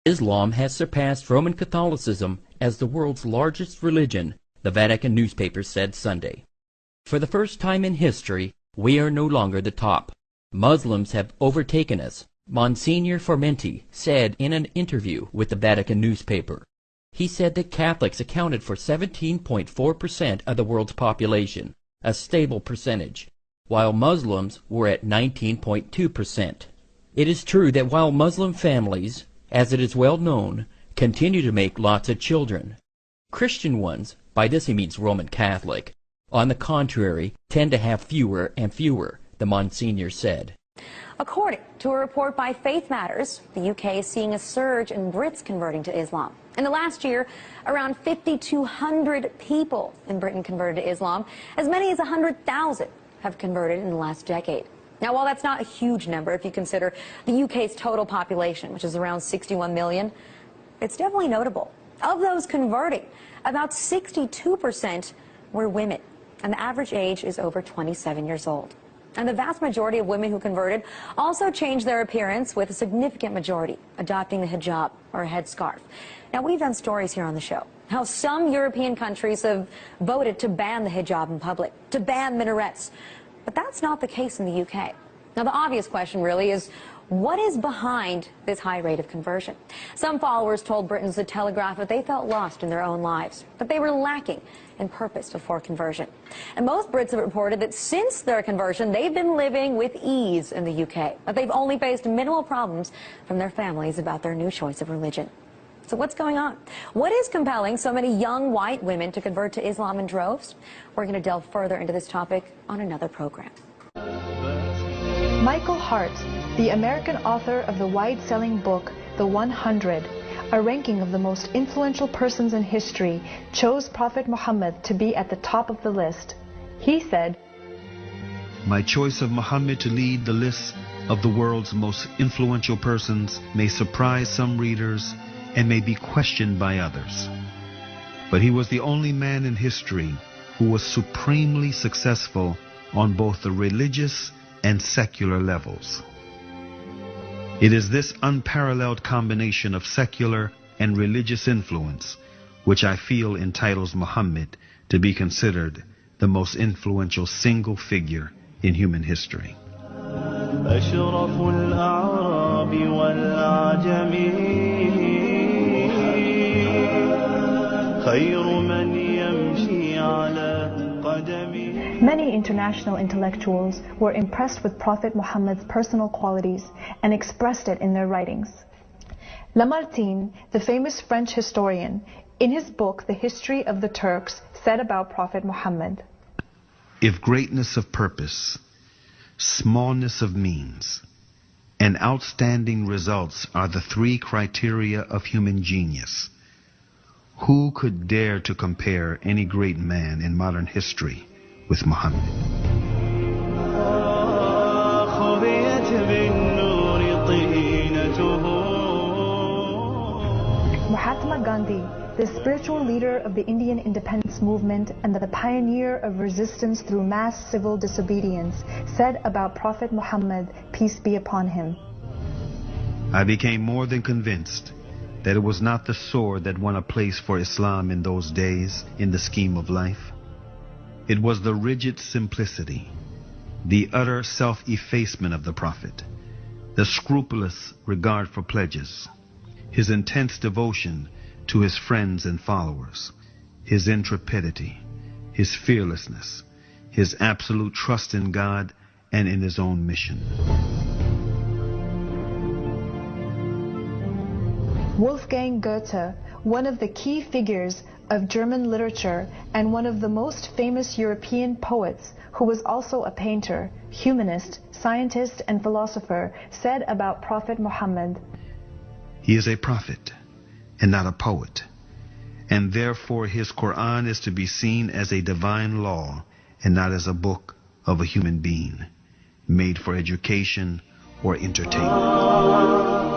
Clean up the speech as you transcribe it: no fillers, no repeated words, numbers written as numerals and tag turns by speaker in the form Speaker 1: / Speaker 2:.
Speaker 1: Islam has surpassed Roman Catholicism as the world's largest religion, the Vatican newspaper said Sunday. For the first time in history, we are no longer the top. Muslims have overtaken us, Monsignor Formenti said in an interview with the Vatican newspaper. He said that Catholics accounted for 17.4% of the world's population, a stable percentage, while Muslims were at 19.2%. It is true that while Muslim families, as it is well known, continue to make lots of children, Christian ones, by this he means Roman Catholic, on the contrary, tend to have fewer and fewer, the Monsignor said.
Speaker 2: According to a report by Faith Matters, the UK is seeing a surge in Brits converting to Islam. In the last year, around 5,200 people in Britain converted to Islam. As many as 100,000 have converted in the last decade. Now, while that's not a huge number if you consider the UK's total population, which is around 61 million, it's definitely notable. Of those converting, about 62% were women, and the average age is over 27 years old. And the vast majority of women who converted also changed their appearance, with a significant majority adopting the hijab, or a headscarf. Now, we've done stories here on the show how some European countries have voted to ban the hijab in public, to ban minarets. But that's not the case in the UK. Now, the obvious question really is, what is behind this high rate of conversion? Some followers told Britain's The Telegraph that they felt lost in their own lives, that they were lacking in purpose before conversion. And most Brits have reported that since their conversion, they've been living with ease in the UK, that they've only faced minimal problems from their families about their new choice of religion. So what's going on? What is compelling so many young white women to convert to Islam in droves? We're going to delve further into this topic on another program.
Speaker 3: Michael Hart, the American author of the wide-selling book, The 100, a ranking of the most influential persons in history, chose Prophet Muhammad to be at the top of the list. He said,
Speaker 4: "My choice of Muhammad to lead the list of the world's most influential persons may surprise some readers and may be questioned by others. But he was the only man in history who was supremely successful on both the religious and secular levels. It is this unparalleled combination of secular and religious influence which I feel entitles Muhammad to be considered the most influential single figure in human history."
Speaker 3: Many international intellectuals were impressed with Prophet Muhammad's personal qualities and expressed it in their writings. Lamartine, the famous French historian, in his book The History of the Turks, said about Prophet Muhammad,
Speaker 4: "If greatness of purpose, smallness of means, and outstanding results are the three criteria of human genius, who could dare to compare any great man in modern history with Muhammad?"
Speaker 3: Mahatma Gandhi, the spiritual leader of the Indian independence movement and the pioneer of resistance through mass civil disobedience, said about Prophet Muhammad, peace be upon him,
Speaker 4: "I became more than convinced that it was not the sword that won a place for Islam in those days in the scheme of life. It was the rigid simplicity, the utter self-effacement of the Prophet, the scrupulous regard for pledges, his intense devotion to his friends and followers, his intrepidity, his fearlessness, his absolute trust in God and in his own mission."
Speaker 3: Wolfgang Goethe, one of the key figures of German literature and one of the most famous European poets, who was also a painter, humanist, scientist, and philosopher, said about Prophet Muhammad,
Speaker 4: "He is a prophet and not a poet, and therefore his Quran is to be seen as a divine law and not as a book of a human being, made for education or entertainment."